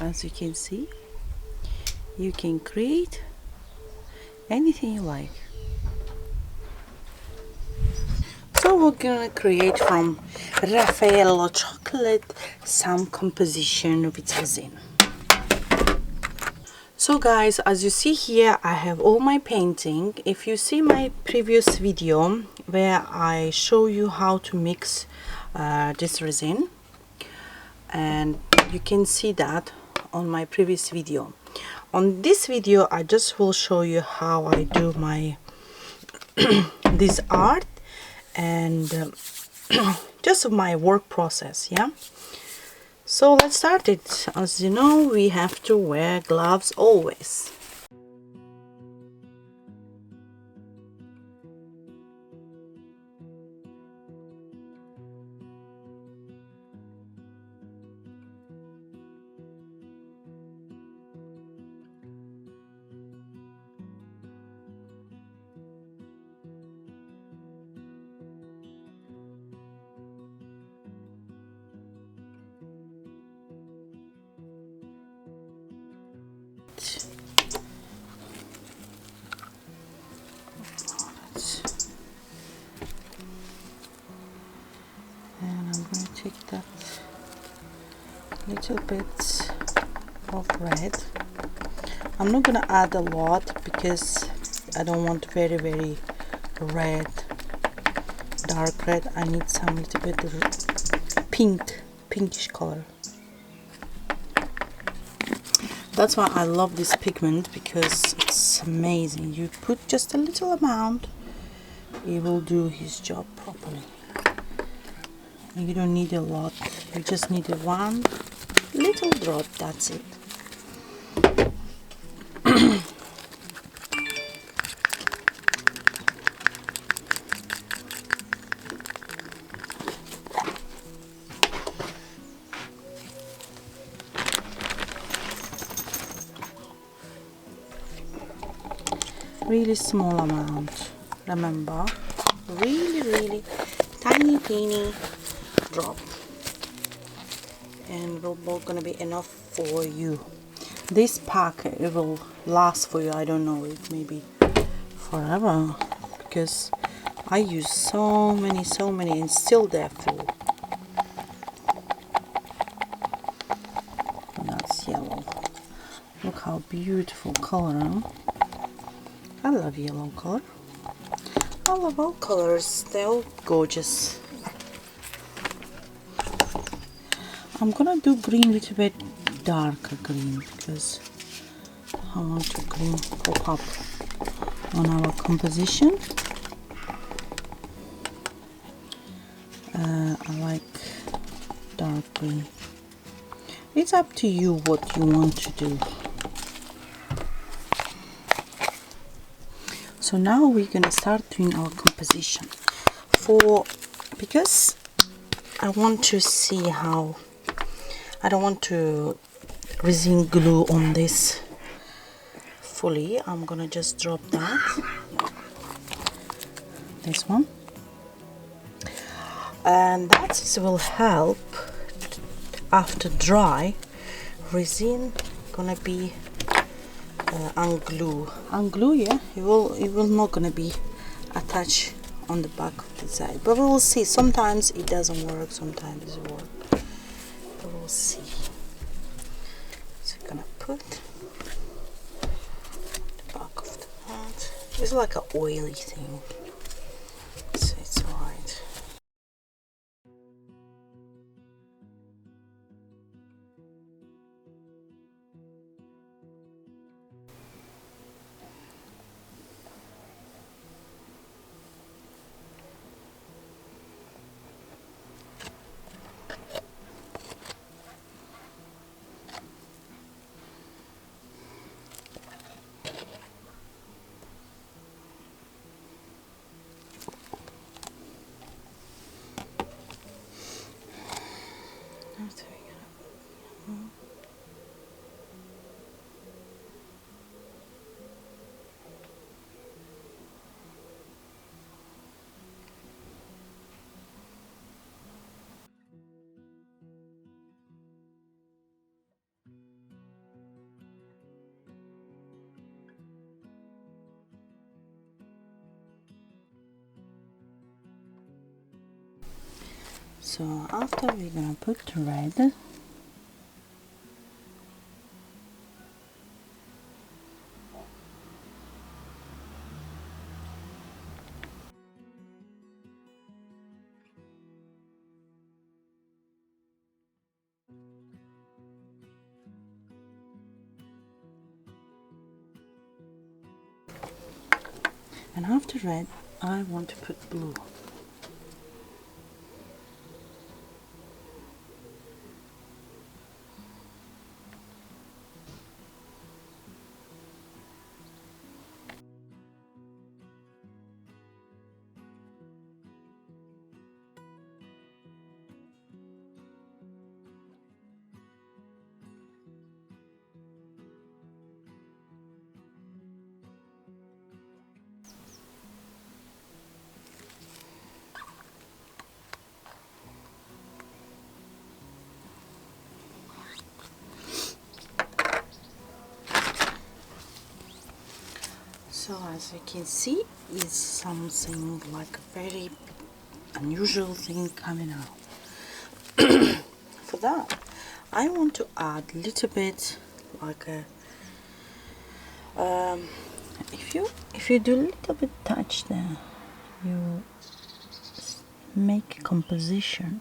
As you can see, you can create anything you like. So we're gonna create from Raffaello chocolate some composition with resin. So guys, as you see here, I have all my painting. If you see my previous video where I show you how to mix this resin, and you can see that on my previous video. On this video I just will show you how I do my this art and just my work process. Yeah, so let's start it. As you know, we have to wear gloves always. And I'm going to take that little bit of red. I'm not going to add a lot because I don't want very red, dark red. I need some little bit of pinkish color. That's why I love this pigment, because it's amazing. You put just a little amount, it will do his job properly. You don't need a lot, you just need one little drop, that's it. Really small amount, remember, really tiny drop, and will gonna be enough for you. This pack, it will last for you, I don't know, it may be forever, because I use so many and still they're full. And that's yellow. Look how beautiful color, huh? I love yellow color. I love all colors, they're all gorgeous. I'm gonna do green, little bit darker green, because I want the green pop up on our composition. I like dark green. It's up to you what you want to do. So now we're gonna start doing our composition. Because I want to see how, I don't want to resin glue on this fully. I'm gonna just drop that, this one, and that will help after dry. Resin gonna be unglue, yeah, it will not gonna be attached on the back of the side, but we will see. Sometimes it doesn't work, sometimes it works, but we'll see. So I'm gonna put the back of the pot. It's like an oily thing, so it's alright. So after we're gonna put the red. And after red, I want to put blue. So as you can see, it's something like a very unusual thing coming out. For that, I want to add a little bit like a if you do a little bit touch there, you make composition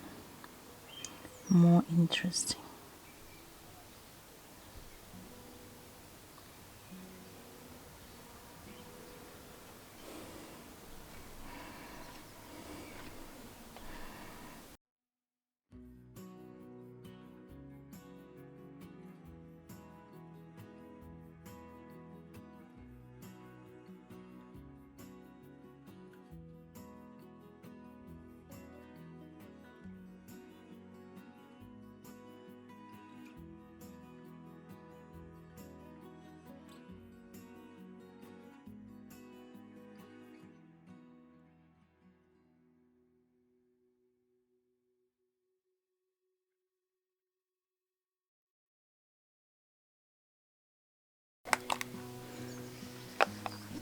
more interesting.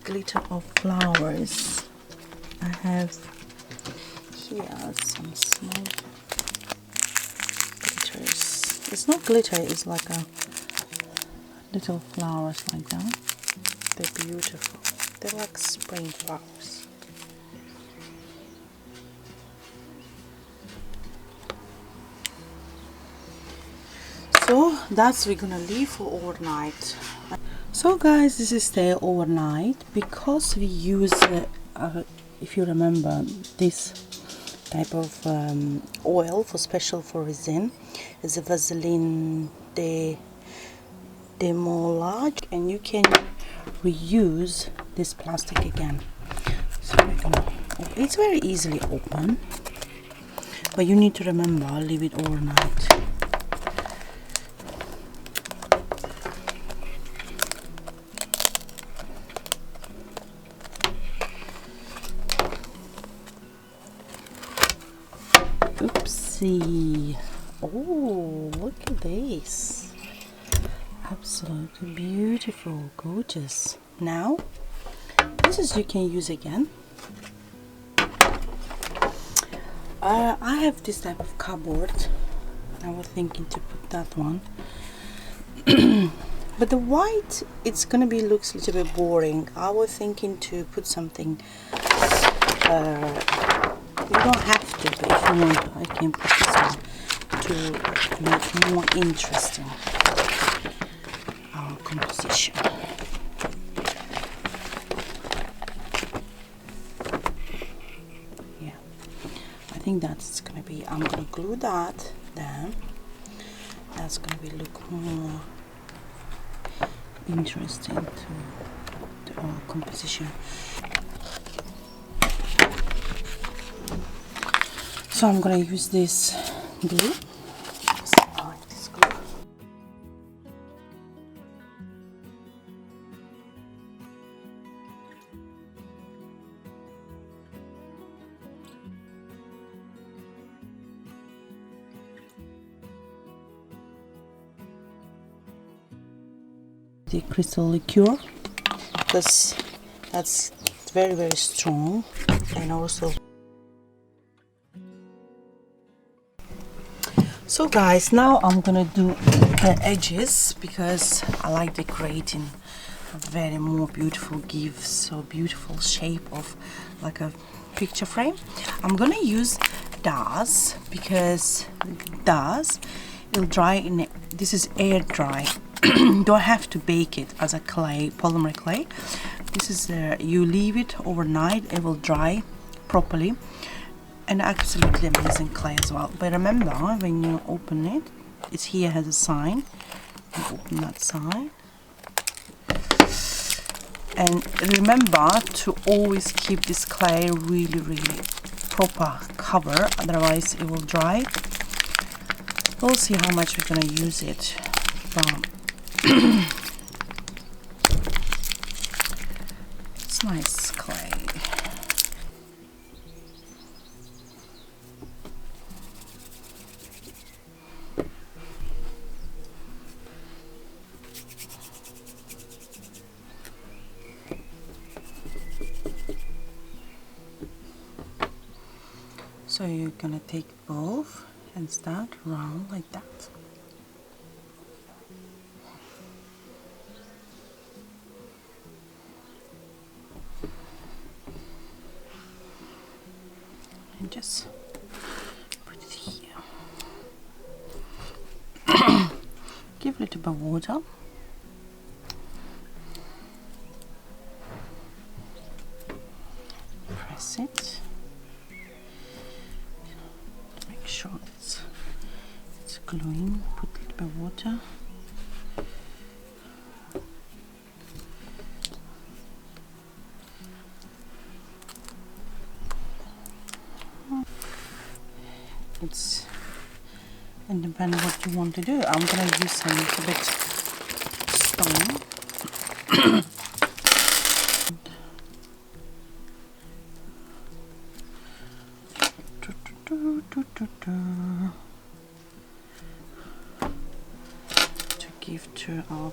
Glitter of flowers. I have here some small glitters. It's not glitter, it's like a little flowers like that. They're beautiful. They're like spring flowers. So that's we're gonna leave for overnight. So guys, this is stay overnight because we use if you remember, this type of oil for special for resin is a Vaseline de moulage, and you can reuse this plastic again. So we're gonna, it's very easily open, but you need to remember, leave it overnight. Oopsie. Oh, look at this. Absolutely beautiful, gorgeous. Now, this is you can use again. I have this type of cupboard. I was thinking to put that one. But the white, it's gonna be looks a little bit boring. I was thinking to put something you don't have to, but if you want to, I can put this one to make more interesting our composition. Yeah, I think that's gonna be, I'm gonna glue that down. That's gonna be look more interesting to our composition. So I'm gonna use this glue. I like this glue. The crystal liqueur, because that's very, very strong, and also So guys, now I'm gonna do the edges because I like decorating a very more beautiful, give so beautiful shape of like a picture frame. I'm gonna use DAS because DAS will dry in, this is air dry. Don't have to bake it as a clay, polymer clay. This is you leave it overnight, it will dry properly, and absolutely amazing clay as well. But remember, when you open it, it's here has a sign. You open that side, and remember to always keep this clay really proper cover, otherwise it will dry. We'll see how much we're gonna use it, but it's nice clay. So you're gonna take both and start round like that. And just put it here. Give a little bit of water. Press it. Make sure it's gluing. Put a little bit of water. It's and depending what you want to do. I'm gonna use a little bit stone. To give to our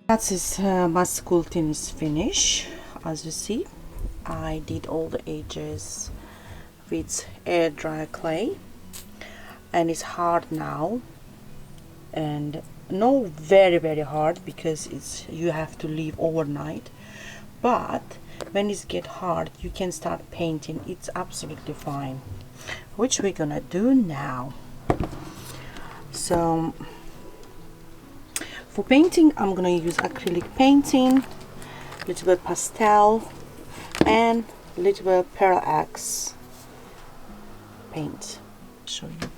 That is my sculpting is finished. As you see, I did all the edges with air dry clay, and it's hard now, and not very hard because it's you have to leave overnight, but when it get hard you can start painting. It's absolutely fine, which we're gonna do now. So for painting, I'm gonna use acrylic painting, a little bit pastel, and a little bit of parallax paint. Show you.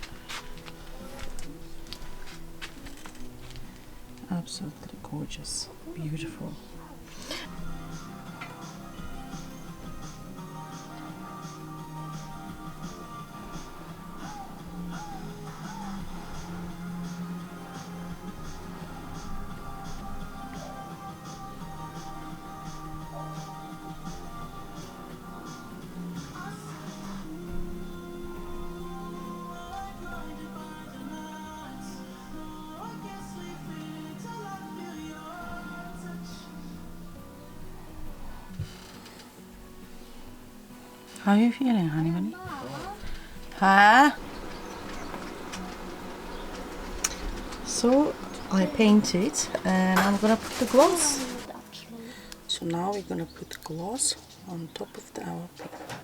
Absolutely gorgeous, beautiful. How are you feeling, honey bunny? Huh? So I painted and I'm gonna put the gloss. So now we're gonna put the gloss on top of our paper.